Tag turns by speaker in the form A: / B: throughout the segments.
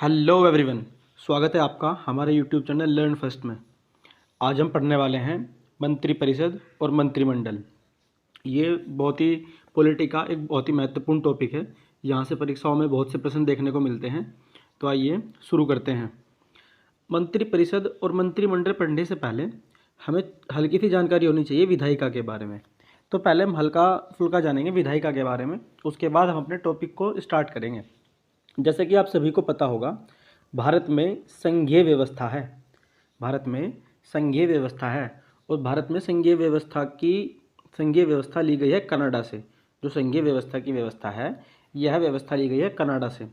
A: Hello everyone, स्वागत है आपका हमारे यूट्यूब चैनल लर्न फर्स्ट में। आज हम पढ़ने वाले हैं मंत्रिपरिषद और मंत्रिमंडल। ये बहुत ही पॉलिटी का एक बहुत ही महत्वपूर्ण टॉपिक है। यहाँ से परीक्षाओं में बहुत से प्रश्न देखने को मिलते हैं। तो आइए शुरू करते हैं। मंत्रिपरिषद और मंत्रिमंडल पढ़ने से पहले हमें हल्की सी जानकारी होनी चाहिए विधायिका के बारे में। तो पहले हम हल्का फुल्का जानेंगे विधायिका के बारे में, उसके बाद हम अपने टॉपिक को स्टार्ट करेंगे। जैसे कि आप सभी को पता होगा, भारत में संघीय व्यवस्था है। भारत में संघीय व्यवस्था है और भारत में संघीय व्यवस्था ली गई है कनाडा से। जो संघीय व्यवस्था की व्यवस्था है, यह व्यवस्था ली गई है कनाडा से।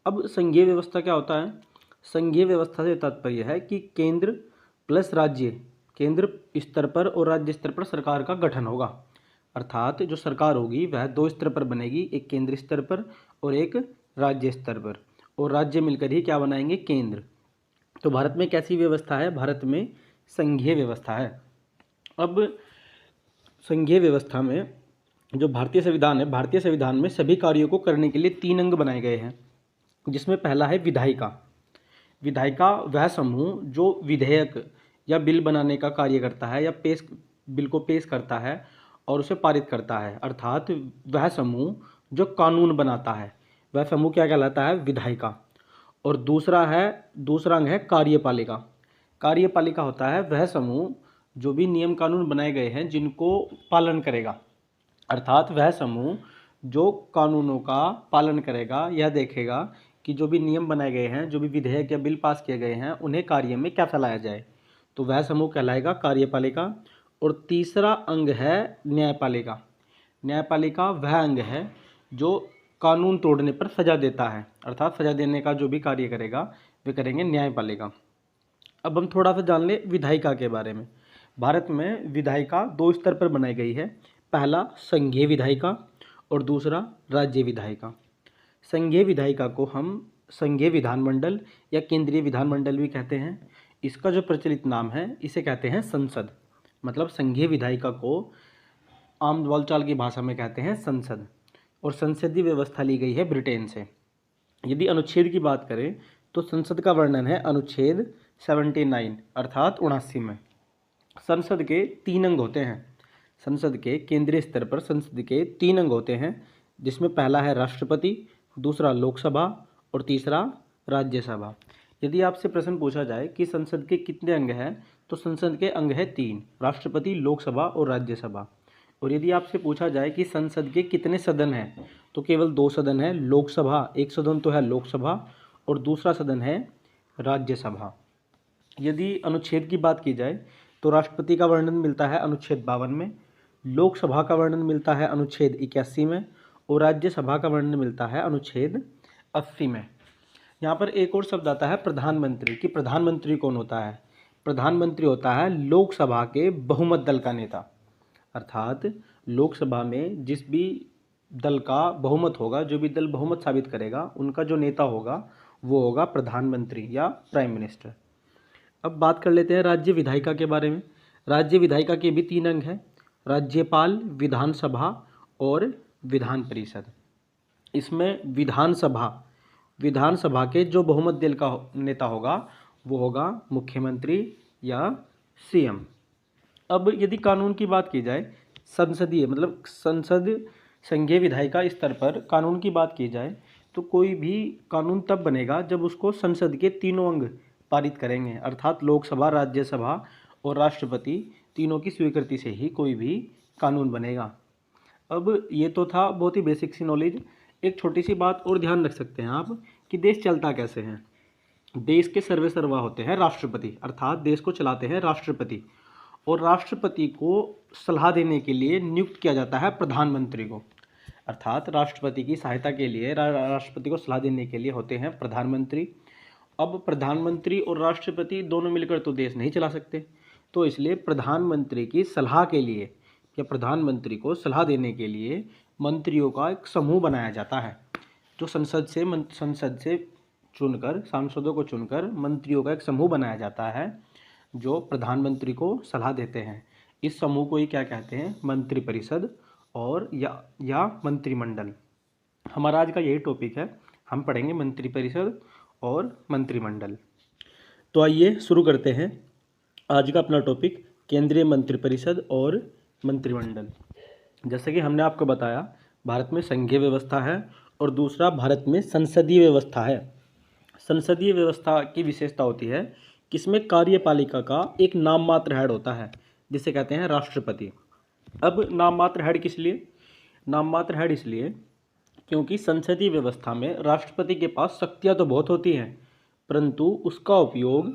A: अब संघीय व्यवस्था क्या होता है? संघीय व्यवस्था से तात्पर्य है कि केंद्र प्लस राज्य, केंद्र स्तर पर और राज्य स्तर पर सरकार का गठन होगा। अर्थात जो सरकार होगी वह दो स्तर पर बनेगी, एक केंद्र स्तर पर और एक राज्य स्तर पर, और राज्य मिलकर ही क्या बनाएंगे? केंद्र। तो भारत में कैसी व्यवस्था है? भारत में संघीय व्यवस्था है। अब संघीय व्यवस्था में जो भारतीय संविधान है, भारतीय संविधान में सभी कार्यों को करने के लिए 3 अंग बनाए गए हैं, जिसमें पहला है विधायिका। विधायिका वह समूह जो विधेयक या बिल बनाने का कार्य करता है या बिल को पेश करता है और उसे पारित करता है। अर्थात वह समूह जो कानून बनाता है, वह समूह क्या कहलाता है? विधायिका। और दूसरा अंग है कार्यपालिका। कार्यपालिका होता है वह समूह जो भी नियम कानून बनाए गए हैं जिनको पालन करेगा। अर्थात वह समूह जो कानूनों का पालन करेगा, यह देखेगा कि जो भी नियम बनाए गए हैं, जो भी विधेयक या बिल पास किए गए हैं, उन्हें कार्य में कैसा लाया जाए। तो वह समूह कहलाएगा कार्यपालिका। और तीसरा अंग है न्यायपालिका। न्यायपालिका वह अंग है जो कानून तोड़ने पर सजा देता है। अर्थात सजा देने का जो भी कार्य करेगा वे करेंगे न्यायपालिका। अब हम थोड़ा सा जान ले विधायिका के बारे में। भारत में विधायिका 2 स्तर पर बनाई गई है। पहला संघीय विधायिका और दूसरा राज्य विधायिका। संघीय विधायिका को हम संघीय विधानमंडल या केंद्रीय विधानमंडल भी कहते हैं। इसका जो प्रचलित नाम है, इसे कहते हैं संसद। मतलब संघीय विधायिका को आम बोलचाल की भाषा में कहते हैं संसद। और संसदीय व्यवस्था ली गई है ब्रिटेन से। यदि अनुच्छेद की बात करें तो संसद का वर्णन है अनुच्छेद 79 अर्थात 79 में। संसद के 3 अंग होते हैं। संसद के केंद्रीय स्तर पर संसद के 3 अंग होते हैं, जिसमें पहला है राष्ट्रपति, दूसरा लोकसभा और तीसरा राज्यसभा। यदि आपसे प्रश्न पूछा जाए कि संसद के कितने अंग हैं, तो संसद के अंग है 3, राष्ट्रपति, लोकसभा और राज्यसभा। और यदि आपसे पूछा जाए कि संसद के कितने सदन हैं, तो केवल 2 सदन है। लोकसभा, एक सदन तो है लोकसभा और दूसरा सदन है राज्यसभा। यदि अनुच्छेद की बात की जाए तो राष्ट्रपति का वर्णन मिलता है अनुच्छेद 52 में, लोकसभा का वर्णन मिलता है अनुच्छेद 81 में और राज्यसभा का वर्णन मिलता है अनुच्छेद 80 में। यहाँ पर एक और शब्द आता है प्रधानमंत्री। कि प्रधानमंत्री कौन होता है? प्रधानमंत्री होता है लोकसभा के बहुमत दल का नेता। अर्थात लोकसभा में जिस भी दल का बहुमत होगा, जो भी दल बहुमत साबित करेगा, उनका जो नेता होगा वो होगा प्रधानमंत्री या प्राइम मिनिस्टर। अब बात कर लेते हैं राज्य विधायिका के बारे में। राज्य विधायिका के भी 3 अंग हैं, राज्यपाल, विधानसभा और विधान परिषद। इसमें विधानसभा के जो बहुमत दल का नेता होगा वो होगा मुख्यमंत्री या सीएम। अब यदि कानून की बात की जाए, संसदीय मतलब संसद संघीय विधायिका स्तर पर कानून की बात की जाए, तो कोई भी कानून तब बनेगा जब उसको संसद के तीनों अंग पारित करेंगे। अर्थात लोकसभा, राज्यसभा और राष्ट्रपति तीनों की स्वीकृति से ही कोई भी कानून बनेगा। अब ये तो था बहुत ही बेसिक सी नॉलेज। एक छोटी सी बात और ध्यान रख सकते हैं आप कि देश चलता कैसे है। देश के सर्वेसर्वा होते हैं राष्ट्रपति, अर्थात देश को चलाते हैं राष्ट्रपति। और राष्ट्रपति को सलाह देने के लिए नियुक्त किया जाता है प्रधानमंत्री को। अर्थात राष्ट्रपति की सहायता के लिए, राष्ट्रपति को सलाह देने के लिए होते हैं प्रधानमंत्री। अब प्रधानमंत्री और राष्ट्रपति दोनों मिलकर तो देश नहीं चला सकते, तो इसलिए प्रधानमंत्री की सलाह के लिए या प्रधानमंत्री को सलाह देने के लिए मंत्रियों का एक समूह बनाया जाता है, जो संसद से चुनकर, सांसदों को चुनकर मंत्रियों का एक समूह बनाया जाता है जो प्रधानमंत्री को सलाह देते हैं। इस समूह को ही क्या कहते हैं? मंत्रिपरिषद और या मंत्रिमंडल। हमारा आज का यही टॉपिक है। हम पढ़ेंगे मंत्रिपरिषद और मंत्रिमंडल। तो आइए शुरू करते हैं आज का अपना टॉपिक, केंद्रीय मंत्रिपरिषद और मंत्रिमंडल। जैसे कि हमने आपको बताया, भारत में संघीय व्यवस्था है और दूसरा भारत में संसदीय व्यवस्था है। संसदीय व्यवस्था की विशेषता होती है कि इसमें कार्यपालिका का एक नाम मात्र हेड होता है जिसे कहते हैं राष्ट्रपति। अब नाम मात्र हेड किस लिए? नाम मात्र हेड इसलिए क्योंकि संसदीय व्यवस्था में राष्ट्रपति के पास शक्तियाँ तो बहुत होती हैं, परंतु उसका उपयोग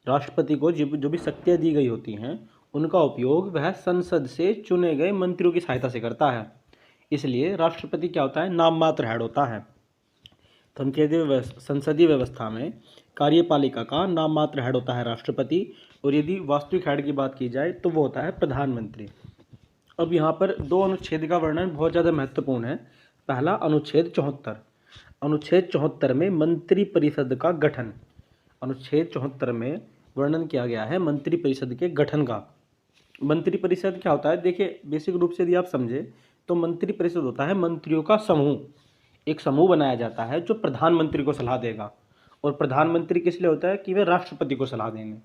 A: राष्ट्रपति को जो भी शक्तियाँ दी गई होती हैं उनका उपयोग वह संसद से चुने गए मंत्रियों की सहायता से करता है। इसलिए राष्ट्रपति क्या होता है? नाम मात्र हेड होता है। संसदीय व्यवस्था में कार्यपालिका का नाम मात्र हेड होता है राष्ट्रपति, और यदि वास्तविक हेड की बात की जाए तो वो होता है प्रधानमंत्री। अब यहाँ पर दो अनुच्छेद का वर्णन बहुत ज़्यादा महत्वपूर्ण है। पहला अनुच्छेद 74। अनुच्छेद 74 में मंत्रिपरिषद का गठन, अनुच्छेद 74 में वर्णन किया गया है मंत्रिपरिषद के गठन का। मंत्रिपरिषद क्या होता है? देखिए, बेसिक रूप से यदि आप समझे तो मंत्रिपरिषद होता है मंत्रियों का समूह। एक समूह बनाया जाता है जो प्रधानमंत्री को सलाह देगा, और प्रधानमंत्री किस लिए होता है? कि वे राष्ट्रपति को सलाह देंगे।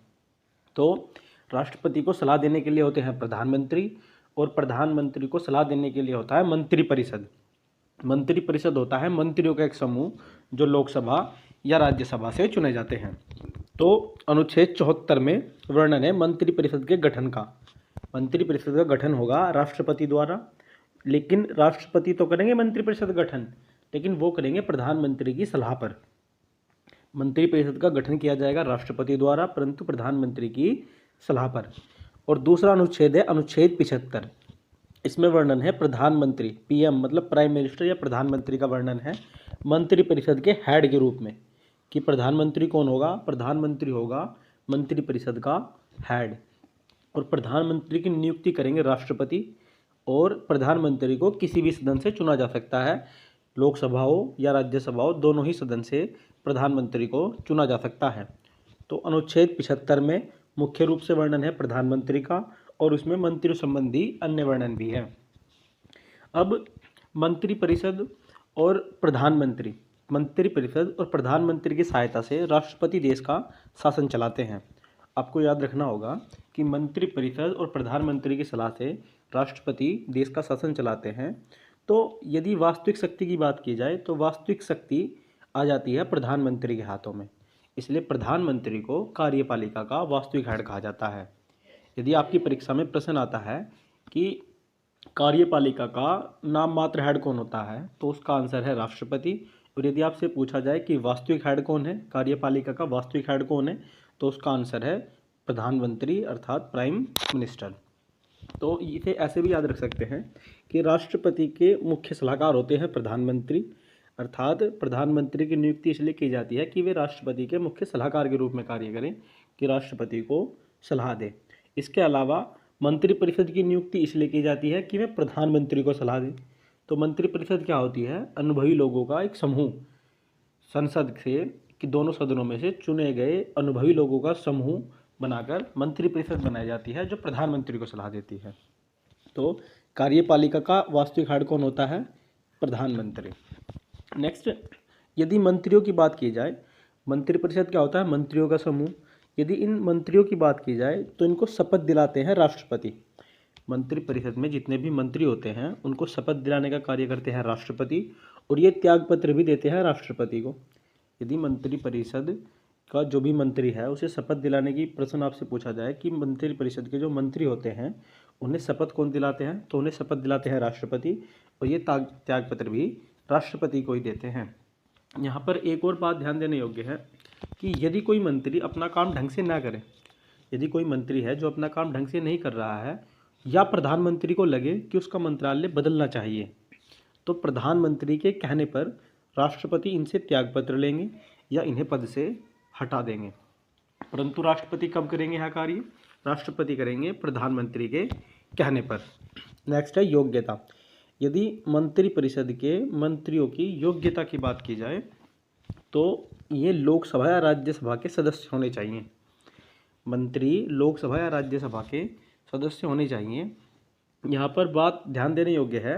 A: तो राष्ट्रपति को सलाह देने के लिए होते हैं प्रधानमंत्री, और प्रधानमंत्री को सलाह देने के लिए होता है मंत्रिपरिषद। मंत्रिपरिषद होता है मंत्रियों का एक समूह जो लोकसभा या राज्यसभा से चुने जाते हैं। तो अनुच्छेद 74 में वर्णन है मंत्रिपरिषद के गठन का। मंत्रिपरिषद का गठन होगा राष्ट्रपति द्वारा, लेकिन राष्ट्रपति तो करेंगे मंत्रिपरिषद गठन, लेकिन वो करेंगे प्रधानमंत्री की सलाह पर। मंत्रिपरिषद का गठन किया जाएगा राष्ट्रपति द्वारा, परंतु प्रधानमंत्री की सलाह पर। और दूसरा अनुच्छेद है अनुच्छेद 75। इसमें वर्णन है प्रधानमंत्री, पीएम मतलब प्राइम मिनिस्टर या प्रधानमंत्री का वर्णन है मंत्रिपरिषद के हेड के रूप में, कि प्रधानमंत्री कौन होगा? प्रधानमंत्री होगा मंत्रिपरिषद का हेड, और प्रधानमंत्री की नियुक्ति करेंगे राष्ट्रपति, और प्रधानमंत्री को किसी भी सदन से चुना जा सकता है। लोकसभा हो या राज्यसभा हो, दोनों ही सदन से प्रधानमंत्री को चुना जा सकता है। तो अनुच्छेद 75 में मुख्य रूप से वर्णन है प्रधानमंत्री का, और उसमें मंत्रियों संबंधी अन्य वर्णन भी है। अब मंत्रिपरिषद और प्रधानमंत्री, मंत्रिपरिषद और प्रधानमंत्री की सहायता से राष्ट्रपति देश का शासन चलाते हैं। आपको याद रखना होगा कि मंत्रिपरिषद और प्रधानमंत्री की सलाह से राष्ट्रपति देश का शासन चलाते हैं। तो यदि वास्तविक शक्ति की बात की जाए तो वास्तविक शक्ति आ जाती है प्रधानमंत्री के हाथों में। इसलिए प्रधानमंत्री को कार्यपालिका का वास्तविक हेड कहा जाता है। यदि आपकी परीक्षा में प्रश्न आता है कि कार्यपालिका का नाम मात्र हेड कौन होता है, तो उसका आंसर है राष्ट्रपति। और यदि आपसे पूछा जाए कि वास्तविक हेड कौन है, कार्यपालिका का वास्तविक हेड कौन है, तो उसका आंसर है प्रधानमंत्री अर्थात प्राइम मिनिस्टर। तो इसे ऐसे भी याद रख सकते हैं कि राष्ट्रपति के मुख्य सलाहकार होते हैं प्रधानमंत्री, अर्थात प्रधानमंत्री की नियुक्ति इसलिए की जाती है कि वे राष्ट्रपति के मुख्य सलाहकार के रूप में कार्य करें, कि राष्ट्रपति को सलाह दें। इसके अलावा मंत्रिपरिषद की नियुक्ति इसलिए की जाती है कि वे प्रधानमंत्री को सलाह दें। तो मंत्रिपरिषद क्या होती है? अनुभवी लोगों का एक समूह, संसद से कि दोनों सदनों में से चुने गए अनुभवी लोगों का समूह बनाकर मंत्रिपरिषद बनाई जाती है जो प्रधानमंत्री को सलाह देती है। तो कार्यपालिका का वास्तविक हेड कौन होता है? प्रधानमंत्री। नेक्स्ट, यदि मंत्रियों की बात की जाए, मंत्रिपरिषद क्या होता है? मंत्रियों का समूह। यदि इन मंत्रियों की बात की जाए तो इनको शपथ दिलाते हैं राष्ट्रपति। मंत्रिपरिषद में जितने भी मंत्री होते हैं उनको शपथ दिलाने का कार्य करते हैं राष्ट्रपति, और ये त्यागपत्र भी देते हैं राष्ट्रपति को। यदि मंत्रिपरिषद का जो भी मंत्री है उसे शपथ दिलाने की प्रश्न आपसे पूछा जाए कि मंत्रिपरिषद के जो मंत्री होते हैं उन्हें शपथ कौन दिलाते हैं, तो उन्हें शपथ दिलाते हैं राष्ट्रपति, और ये त्यागपत्र भी राष्ट्रपति को ही देते हैं। यहाँ पर एक और बात ध्यान देने योग्य है कि यदि कोई मंत्री अपना काम ढंग से ना करे, यदि कोई मंत्री है जो अपना काम ढंग से नहीं कर रहा है, या प्रधानमंत्री को लगे कि उसका मंत्रालय बदलना चाहिए, तो प्रधानमंत्री के कहने पर राष्ट्रपति इनसे त्यागपत्र लेंगे या इन्हें पद से हटा देंगे। परंतु राष्ट्रपति कब करेंगे यह कार्य? राष्ट्रपति करेंगे प्रधानमंत्री के कहने पर। नेक्स्ट है योग्यता। यदि मंत्रिपरिषद के मंत्रियों की योग्यता की बात की जाए तो ये लोकसभा या राज्यसभा के सदस्य होने चाहिए। मंत्री लोकसभा या राज्यसभा के सदस्य होने चाहिए। यहाँ पर बात ध्यान देने योग्य है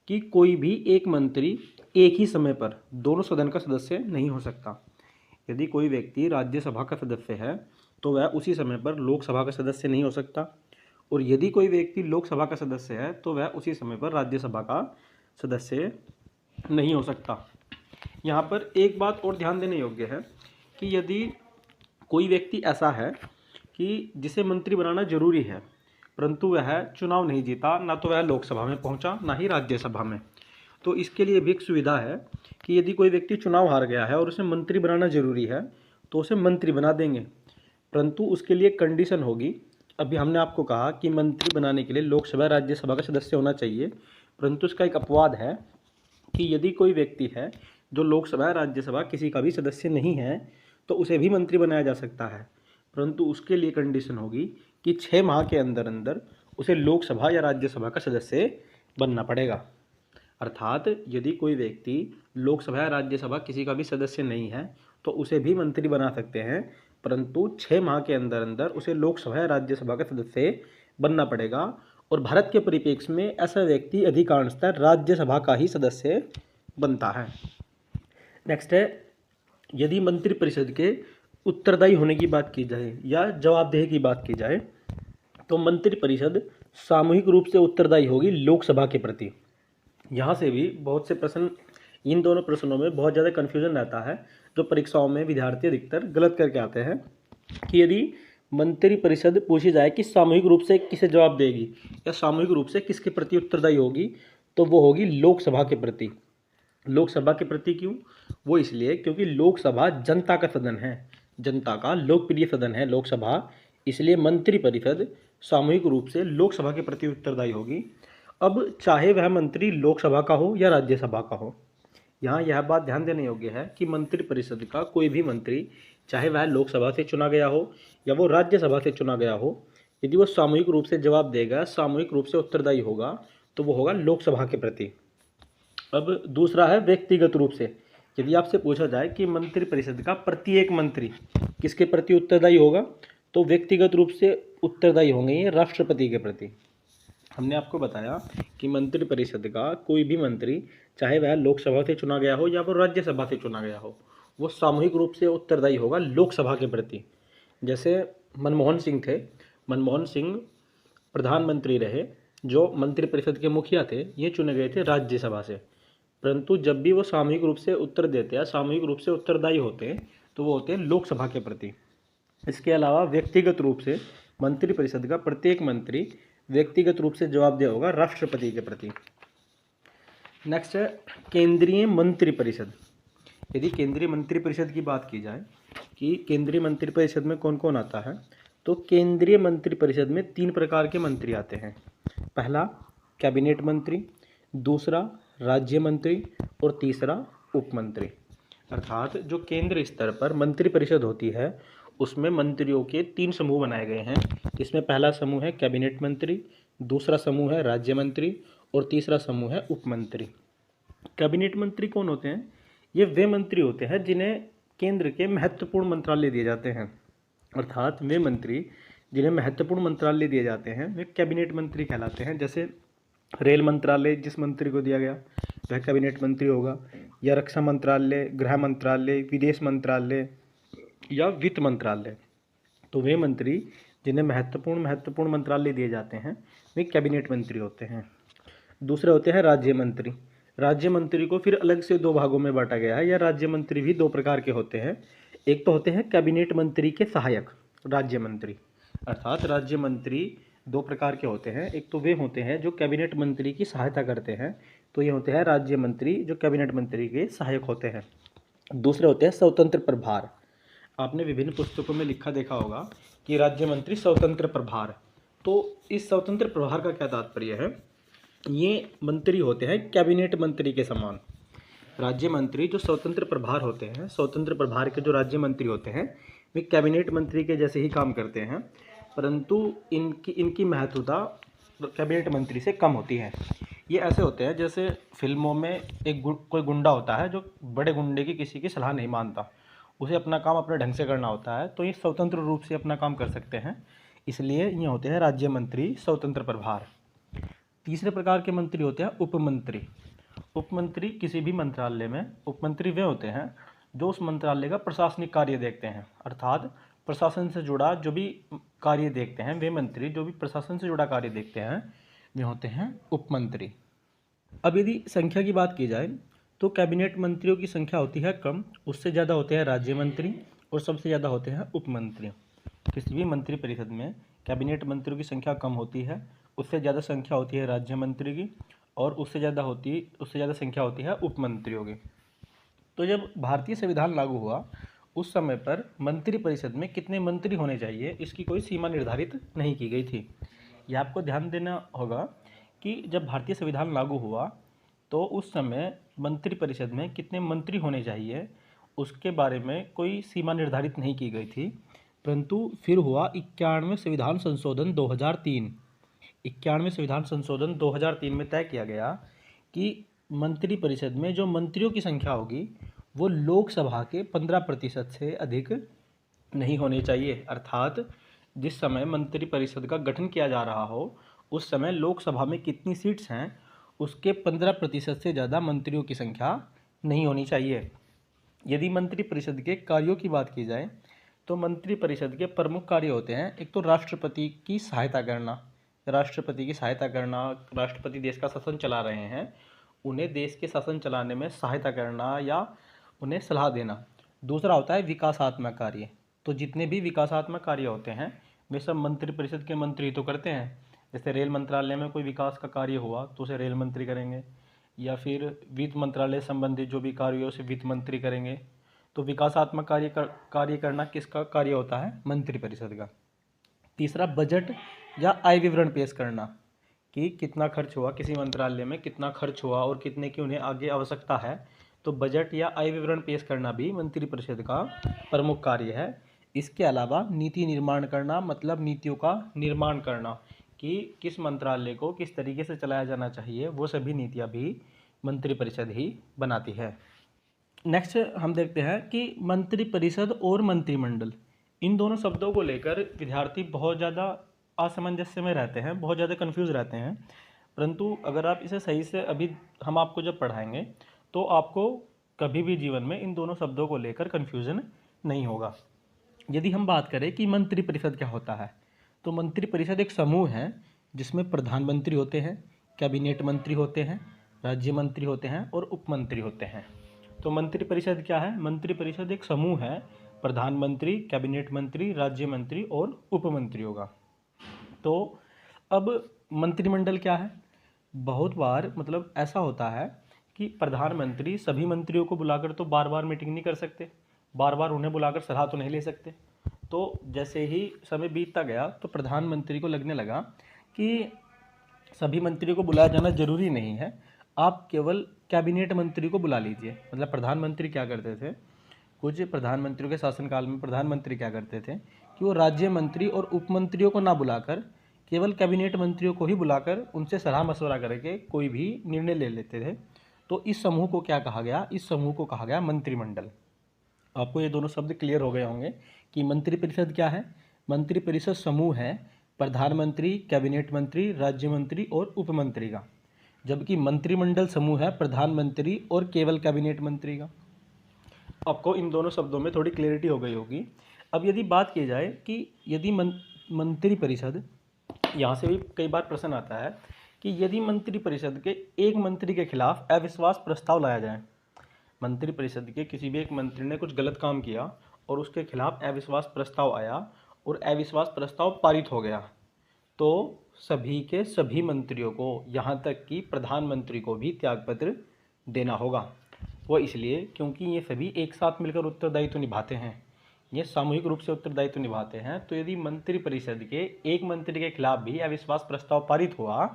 A: कि कोई भी एक मंत्री एक ही समय पर दोनों सदन का सदस्य नहीं हो सकता। यदि कोई व्यक्ति राज्यसभा का सदस्य है तो वह उसी समय पर लोकसभा का सदस्य नहीं हो सकता, और यदि कोई व्यक्ति लोकसभा का सदस्य है तो वह उसी समय पर राज्यसभा का सदस्य नहीं हो सकता। यहाँ पर एक बात और ध्यान देने योग्य है कि यदि कोई व्यक्ति ऐसा है कि जिसे मंत्री बनाना जरूरी है परंतु वह चुनाव नहीं जीता, ना तो वह लोकसभा में पहुंचा ना ही राज्यसभा में, तो इसके लिए भी एक सुविधा है कि यदि कोई व्यक्ति चुनाव हार गया है और उसे मंत्री बनाना जरूरी है तो उसे मंत्री बना देंगे, परंतु उसके लिए कंडीशन होगी। अभी हमने आपको कहा कि मंत्री बनाने के लिए लोकसभा राज्यसभा का सदस्य होना चाहिए, परंतु इसका एक अपवाद है कि यदि कोई व्यक्ति है जो लोकसभा राज्यसभा किसी का भी सदस्य नहीं है तो उसे भी मंत्री बनाया जा सकता है, परंतु उसके लिए कंडीशन होगी कि 6 माह के अंदर अंदर उसे लोकसभा या राज्यसभा का सदस्य बनना पड़ेगा। अर्थात यदि कोई व्यक्ति लोकसभा या राज्यसभा किसी का भी सदस्य नहीं है तो उसे भी मंत्री बना सकते हैं, परंतु 6 माह के अंदर अंदर उसे लोकसभा या राज्यसभा का सदस्य बनना पड़ेगा। और भारत के परिप्रेक्ष्य में ऐसा व्यक्ति अधिकांशतः राज्यसभा का ही सदस्य बनता है। नेक्स्ट है, यदि मंत्रिपरिषद के उत्तरदायी होने की बात की जाए या जवाबदेही की बात की जाए तो मंत्रिपरिषद सामूहिक रूप से उत्तरदायी होगी लोकसभा के प्रति। यहाँ से भी बहुत से प्रश्न, इन दोनों प्रश्नों में बहुत ज़्यादा कन्फ्यूजन रहता है, जो परीक्षाओं में विद्यार्थी अधिकतर गलत करके आते हैं कि यदि मंत्रिपरिषद पूछी जाए कि सामूहिक रूप से किसे जवाब देगी या सामूहिक रूप से किसके प्रति उत्तरदायी होगी, तो वो होगी लोकसभा के प्रति। लोकसभा के प्रति क्यों? वो इसलिए क्योंकि लोकसभा जनता का सदन है, जनता का लोकप्रिय सदन है लोकसभा, इसलिए मंत्रिपरिषद सामूहिक रूप से लोकसभा के प्रति उत्तरदायी होगी। अब चाहे वह मंत्री लोकसभा का हो या राज्यसभा का हो, यहाँ यह बात ध्यान देने योग्य है कि मंत्रिपरिषद का कोई भी मंत्री, चाहे वह लोकसभा से चुना गया हो या वो राज्यसभा से चुना गया हो, यदि वो सामूहिक रूप से जवाब देगा, सामूहिक रूप से उत्तरदायी होगा, तो वो होगा लोकसभा के प्रति। अब दूसरा है व्यक्तिगत रूप से। यदि आपसे पूछा जाए कि मंत्रिपरिषद का प्रत्येक मंत्री किसके प्रति उत्तरदायी होगा, तो व्यक्तिगत रूप से उत्तरदायी होंगे ये राष्ट्रपति के प्रति। हमने आपको बताया कि मंत्रिपरिषद का कोई भी मंत्री, चाहे वह लोकसभा से चुना गया हो या वो राज्यसभा से चुना गया हो, वो सामूहिक रूप से उत्तरदायी होगा लोकसभा के प्रति। जैसे मनमोहन सिंह थे, मनमोहन सिंह प्रधानमंत्री रहे, जो मंत्रिपरिषद के मुखिया थे, ये चुने गए थे राज्यसभा से, परंतु जब भी वो सामूहिक रूप से उत्तर देते हैं, सामूहिक रूप से उत्तरदायी होते हैं, तो वो होते हैं लोकसभा के प्रति। इसके अलावा व्यक्तिगत रूप से मंत्रिपरिषद का प्रत्येक मंत्री व्यक्तिगत रूप से जवाबदेह होगा राष्ट्रपति के प्रति। नेक्स्ट है केंद्रीय मंत्रिपरिषद। यदि केंद्रीय मंत्रिपरिषद की बात की जाए कि केंद्रीय मंत्रिपरिषद में कौन कौन आता है, तो केंद्रीय मंत्रिपरिषद में 3 प्रकार के मंत्री आते हैं। पहला कैबिनेट मंत्री, दूसरा राज्य मंत्री और तीसरा उप मंत्री। अर्थात जो केंद्र स्तर पर मंत्रिपरिषद होती है उसमें मंत्रियों के 3 समूह बनाए गए हैं। इसमें पहला समूह है कैबिनेट मंत्री, दूसरा समूह है राज्य मंत्री और तीसरा समूह है उप मंत्री। कैबिनेट मंत्री कौन होते हैं? ये वे मंत्री होते हैं जिन्हें केंद्र के महत्वपूर्ण मंत्रालय दिए जाते हैं। अर्थात वे मंत्री जिन्हें महत्वपूर्ण मंत्रालय दिए जाते हैं वे कैबिनेट मंत्री कहलाते हैं। जैसे रेल मंत्रालय जिस मंत्री को दिया गया वह कैबिनेट मंत्री होगा, या रक्षा मंत्रालय, गृह मंत्रालय, विदेश मंत्रालय या वित्त मंत्रालय। तो वे मंत्री जिन्हें महत्वपूर्ण मंत्रालय दिए जाते हैं वे कैबिनेट मंत्री होते हैं। दूसरे होते हैं राज्य मंत्री। राज्य मंत्री को फिर अलग से 2 भागों में बांटा गया है, या राज्य मंत्री भी 2 प्रकार के होते हैं। एक तो होते हैं कैबिनेट मंत्री के सहायक राज्य मंत्री। अर्थात राज्य मंत्री 2 प्रकार के होते हैं। एक तो वे होते हैं जो कैबिनेट मंत्री की सहायता करते हैं, तो ये होते हैं राज्य मंत्री जो कैबिनेट मंत्री के सहायक होते हैं। दूसरे होते हैं स्वतंत्र प्रभार। आपने विभिन्न पुस्तकों में लिखा देखा होगा कि राज्य मंत्री स्वतंत्र प्रभार। तो इस स्वतंत्र प्रभार का क्या तात्पर्य है? ये मंत्री होते हैं कैबिनेट मंत्री के समान। राज्य मंत्री जो स्वतंत्र प्रभार होते हैं, स्वतंत्र प्रभार के जो राज्य मंत्री होते हैं वे कैबिनेट मंत्री के जैसे ही काम करते हैं, परंतु इनकी महत्वता कैबिनेट मंत्री से कम होती है। ये ऐसे होते हैं जैसे फिल्मों में कोई गुंडा होता है जो बड़े गुंडे की किसी की सलाह नहीं मानता, उसे अपना काम अपने ढंग से करना होता है, तो ये स्वतंत्र रूप से अपना काम कर सकते हैं, इसलिए ये होते हैं राज्य मंत्री स्वतंत्र प्रभार। तीसरे प्रकार के मंत्री होते हैं उपमंत्री। उपमंत्री किसी भी मंत्रालय में उपमंत्री वे होते हैं जो उस मंत्रालय का प्रशासनिक कार्य देखते हैं, अर्थात प्रशासन से जुड़ा जो भी कार्य देखते हैं वे मंत्री जो भी प्रशासन से जुड़ा कार्य देखते हैं वे होते हैं उपमंत्री। अब यदि संख्या की बात की जाए तो कैबिनेट मंत्रियों की संख्या होती है कम, उससे ज़्यादा होते हैं राज्य मंत्री और सबसे ज़्यादा होते हैं उपमंत्री। किसी भी मंत्री परिषद में कैबिनेट मंत्रियों की संख्या कम होती है, उससे ज़्यादा संख्या होती है राज्य मंत्री की और उससे ज़्यादा संख्या होती है उपमंत्रियों की। तो जब भारतीय संविधान लागू हुआ उस समय पर मंत्री परिषद में कितने मंत्री होने चाहिए इसकी कोई सीमा निर्धारित नहीं की गई थी। यह आपको ध्यान देना होगा कि जब भारतीय संविधान लागू हुआ तो उस समय मंत्री परिषद में कितने मंत्री होने चाहिए उसके बारे में कोई सीमा निर्धारित नहीं की गई थी, परंतु फिर हुआ 91वें संविधान संशोधन 2003। 91वें संविधान संशोधन 2003 में तय किया गया कि मंत्री परिषद में जो मंत्रियों की संख्या होगी वो लोकसभा के 15% से अधिक नहीं होनी चाहिए। अर्थात जिस समय मंत्री परिषद का गठन किया जा रहा हो उस समय लोकसभा में कितनी सीट्स हैं उसके 15% से ज़्यादा मंत्रियों की संख्या नहीं होनी चाहिए। यदि मंत्री परिषद के कार्यों की बात की जाए तो मंत्री परिषद के प्रमुख कार्य होते हैं, एक तो राष्ट्रपति की सहायता करना, राष्ट्रपति देश का शासन चला रहे हैं, उन्हें देश के शासन चलाने में सहायता करना या उन्हें सलाह देना। दूसरा होता है विकासात्मक कार्य, तो जितने भी विकासात्मक कार्य होते हैं वे सब मंत्री परिषद के मंत्री तो करते हैं। जैसे रेल मंत्रालय में कोई विकास का कार्य हुआ तो उसे रेल मंत्री करेंगे, या फिर वित्त मंत्रालय संबंधित जो भी कार्य हो उसे वित्त मंत्री करेंगे। तो विकासात्मक कार्य करना किसका कार्य होता है? मंत्री परिषद का। तीसरा बजट या आय विवरण पेश करना कि कितना खर्च हुआ, किसी मंत्रालय में कितना खर्च हुआ और कितने की उन्हें आगे आवश्यकता है, तो बजट या आय विवरण पेश करना भी मंत्री परिषद का प्रमुख कार्य है। इसके अलावा नीति निर्माण करना, मतलब नीतियों का निर्माण करना कि किस मंत्रालय को किस तरीके से चलाया जाना चाहिए, वो सभी नीतियाँ भी मंत्री परिषद ही बनाती है। नेक्स्ट हम देखते हैं कि मंत्री परिषद और मंत्रिमंडल, इन दोनों शब्दों को लेकर विद्यार्थी बहुत ज़्यादा असमंजस्य में रहते हैं, बहुत ज़्यादा कंफ्यूज रहते हैं। परंतु अगर आप इसे सही से अभी हम आपको जब पढ़ाएंगे तो आपको कभी भी जीवन में इन दोनों शब्दों को लेकर कन्फ्यूज़न नहीं होगा। यदि हम बात करें कि मंत्री परिषद क्या होता है, तो मंत्री परिषद एक समूह है जिसमें प्रधानमंत्री होते हैं, कैबिनेट मंत्री होते हैं, राज्य मंत्री होते हैं और उपमंत्री होते हैं। तो मंत्री परिषद क्या है? मंत्री परिषद एक समूह है प्रधानमंत्री, कैबिनेट मंत्री, राज्य मंत्री और उपमंत्रियों का। तो अब मंत्रिमंडल क्या है? बहुत बार मतलब ऐसा होता है कि प्रधानमंत्री सभी मंत्रियों को बुलाकर तो बार बार मीटिंग नहीं कर सकते, बार बार उन्हें बुलाकर सलाह तो नहीं ले सकते। तो जैसे ही समय बीतता गया तो प्रधानमंत्री को लगने लगा कि सभी मंत्रियों को बुलाया जाना जरूरी नहीं है, आप केवल कैबिनेट मंत्री को बुला लीजिए। मतलब प्रधानमंत्री क्या करते थे, कुछ प्रधानमंत्रियों के शासनकाल में प्रधानमंत्री क्या करते थे कि वो राज्य मंत्री और उपमंत्रियों को ना बुलाकर केवल कैबिनेट मंत्रियों को ही बुलाकर उनसे सलाह मशवरा करके कोई भी निर्णय ले लेते थे। तो इस समूह को क्या कहा गया? इस समूह को कहा गया मंत्रिमंडल। आपको ये दोनों शब्द क्लियर हो गए होंगे कि मंत्री परिषद क्या है। मंत्री परिषद समूह है प्रधानमंत्री, कैबिनेट मंत्री, राज्य मंत्री और उपमंत्री का, जबकि मंत्रिमंडल समूह है प्रधानमंत्री और केवल कैबिनेट मंत्री का। आपको इन दोनों शब्दों में थोड़ी क्लैरिटी हो गई होगी। अब यदि बात की जाए कि यदि मंत्री परिषद, यहाँ से भी कई बार प्रश्न आता है कि यदि मंत्री परिषद के एक मंत्री के खिलाफ अविश्वास प्रस्ताव लाया जाए, मंत्री परिषद के किसी भी एक मंत्री ने कुछ गलत काम किया और उसके खिलाफ अविश्वास प्रस्ताव आया और अविश्वास प्रस्ताव पारित हो गया, तो सभी के सभी मंत्रियों को, यहाँ तक कि प्रधानमंत्री को भी त्यागपत्र देना होगा। वो इसलिए क्योंकि ये सभी एक साथ मिलकर उत्तरदायित्व निभाते हैं, ये सामूहिक रूप से उत्तरदायित्व निभाते हैं। तो यदि मंत्री परिषद के एक मंत्री के खिलाफ भी अविश्वास प्रस्ताव पारित हुआ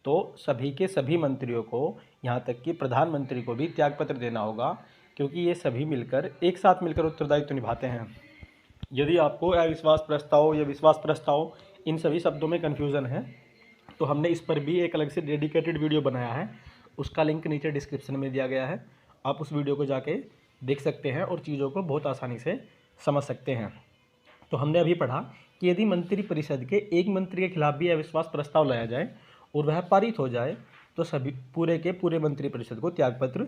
A: तो सभी के सभी मंत्रियों को, यहाँ तक कि प्रधानमंत्री को भी त्यागपत्र देना होगा, क्योंकि ये सभी मिलकर एक साथ मिलकर उत्तरदायित्व निभाते हैं। यदि आपको अविश्वास प्रस्ताव या विश्वास प्रस्ताव इन सभी शब्दों में कन्फ्यूज़न है तो हमने इस पर भी एक अलग से डेडिकेटेड वीडियो बनाया है, उसका लिंक नीचे डिस्क्रिप्शन में दिया गया है, आप उस वीडियो को जाके देख सकते हैं और चीज़ों को बहुत आसानी से समझ सकते हैं। तो हमने अभी पढ़ा कि यदि मंत्री परिषद के एक मंत्री के खिलाफ भी अविश्वास प्रस्ताव लाया जाए और वह पारित हो जाए तो सभी पूरे के पूरे मंत्री परिषद को त्यागपत्र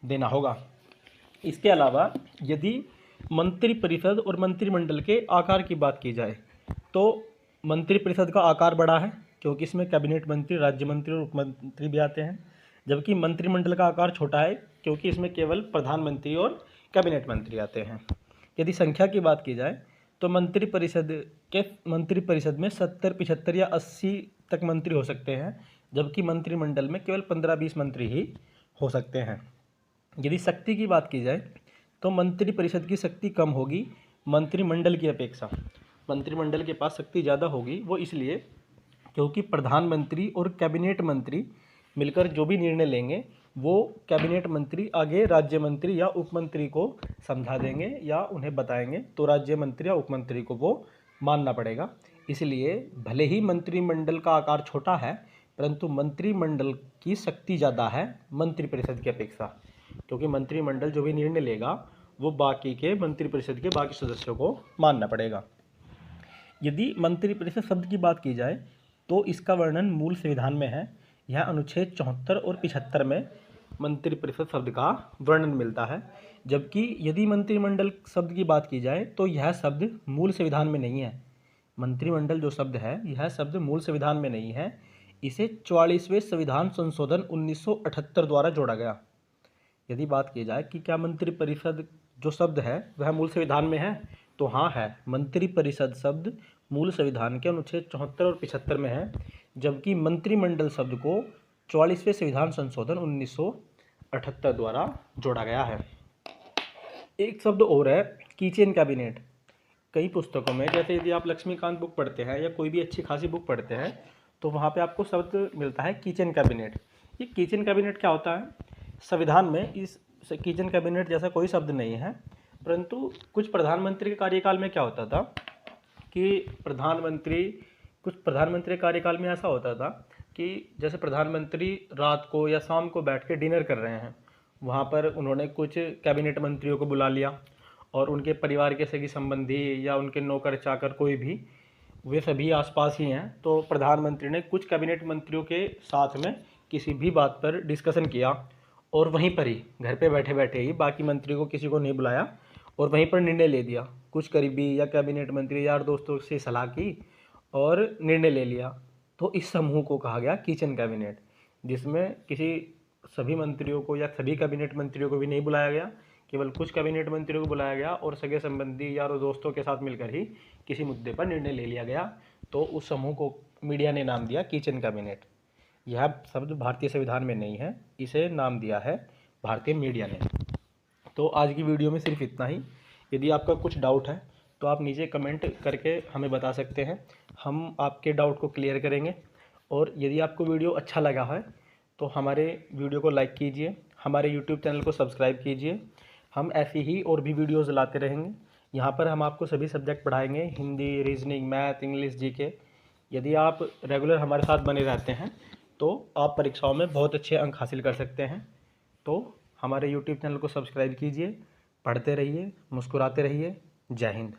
A: देना होगा। इसके अलावा यदि मंत्रिपरिषद और मंत्रिमंडल के आकार की बात की जाए तो मंत्रिपरिषद का आकार बड़ा है क्योंकि इसमें कैबिनेट मंत्री, राज्य मंत्री और उपमंत्री भी आते हैं, जबकि मंत्रिमंडल का आकार छोटा है क्योंकि इसमें केवल प्रधानमंत्री और कैबिनेट मंत्री आते हैं। यदि संख्या की बात की जाए तो मंत्रिपरिषद में 70, 75 या 80 तक मंत्री हो सकते हैं, जबकि मंत्रिमंडल में केवल 15-20 मंत्री ही हो सकते हैं। यदि शक्ति की बात की जाए तो मंत्रिपरिषद की शक्ति कम होगी मंत्रिमंडल की अपेक्षा। मंत्रिमंडल के पास शक्ति ज़्यादा होगी, वो इसलिए क्योंकि प्रधानमंत्री और कैबिनेट मंत्री मिलकर जो भी निर्णय लेंगे वो कैबिनेट मंत्री आगे राज्य मंत्री या उपमंत्री को समझा देंगे या उन्हें बताएंगे, तो राज्य मंत्री या उपमंत्री को वो मानना पड़ेगा। इसलिए भले ही मंत्रिमंडल का आकार छोटा है परंतु मंत्रिमंडल की शक्ति ज़्यादा है मंत्रिपरिषद की अपेक्षा, क्योंकि मंत्रिमंडल जो भी निर्णय लेगा वो बाकी के मंत्रिपरिषद के बाकी सदस्यों को मानना पड़ेगा। यदि मंत्रिपरिषद शब्द की बात की जाए तो इसका वर्णन मूल संविधान में है। यह अनुच्छेद 74 और 75 में मंत्रिपरिषद शब्द का वर्णन मिलता है, जबकि यदि मंत्रिमंडल शब्द की बात की जाए तो यह शब्द मूल संविधान में नहीं है। मंत्रिमंडल जो शब्द है यह शब्द मूल संविधान में नहीं है, इसे 44वें संविधान संशोधन 1978 द्वारा जोड़ा गया। यदि बात की जाए कि क्या मंत्रिपरिषद जो शब्द है वह मूल संविधान में है, तो हाँ है। मंत्रिपरिषद शब्द मूल संविधान के अनुच्छेद 74 और 75 में है, जबकि मंत्रिमंडल शब्द को 44वें संविधान संशोधन 1978 द्वारा जोड़ा गया है। एक शब्द और है कीचेन कैबिनेट। कई पुस्तकों में, जैसे यदि आप लक्ष्मीकांत बुक पढ़ते हैं या कोई भी अच्छी खासी बुक पढ़ते हैं तो वहाँ पे आपको शब्द मिलता है कीचेन कैबिनेट। ये कीचेन कैबिनेट क्या होता है? संविधान में इस कीचेन कैबिनेट जैसा कोई शब्द नहीं है, परंतु कुछ प्रधानमंत्री के कार्यकाल में क्या होता था कि कुछ प्रधानमंत्री कार्यकाल में ऐसा होता था कि जैसे प्रधानमंत्री रात को या शाम को बैठ के डिनर कर रहे हैं, वहाँ पर उन्होंने कुछ कैबिनेट मंत्रियों को बुला लिया और उनके परिवार के सगी संबंधी या उनके नौकर चाकर कोई भी, वे सभी आसपास ही हैं, तो प्रधानमंत्री ने कुछ कैबिनेट मंत्रियों के साथ में किसी भी बात पर डिस्कशन किया और वहीं पर ही घर पे बैठे बैठे ही बाकी मंत्री को किसी को नहीं बुलाया और वहीं पर निर्णय ले दिया। कुछ करीबी या कैबिनेट मंत्री यार दोस्तों से सलाह की और निर्णय ले लिया। तो इस समूह को कहा गया किचन कैबिनेट, जिसमें सभी मंत्रियों को या सभी कैबिनेट मंत्रियों को भी नहीं बुलाया गया, केवल कुछ कैबिनेट मंत्रियों को बुलाया गया और सगे संबंधी यारों दोस्तों के साथ मिलकर ही किसी मुद्दे पर निर्णय ले लिया गया। तो उस समूह को मीडिया ने नाम दिया किचन कैबिनेट। यह शब्द भारतीय संविधान में नहीं है, इसे नाम दिया है भारतीय मीडिया ने। तो आज की वीडियो में सिर्फ इतना ही। यदि आपका कुछ डाउट है तो आप नीचे कमेंट करके हमें बता सकते हैं, हम आपके डाउट को क्लियर करेंगे। और यदि आपको वीडियो अच्छा लगा है तो हमारे वीडियो को लाइक कीजिए, हमारे यूट्यूब चैनल को सब्सक्राइब कीजिए। हम ऐसी ही और भी वीडियोज़ लाते रहेंगे। यहाँ पर हम आपको सभी सब्जेक्ट पढ़ाएंगे, Hindi, reasoning, math, English, GK. यदि आप रेगुलर हमारे साथ बने रहते हैं तो आप परीक्षाओं में बहुत अच्छे अंक हासिल कर सकते हैं। तो हमारे यूट्यूब चैनल को सब्सक्राइब कीजिए, पढ़ते रहिए, मुस्कुराते रहिए। जय हिंद।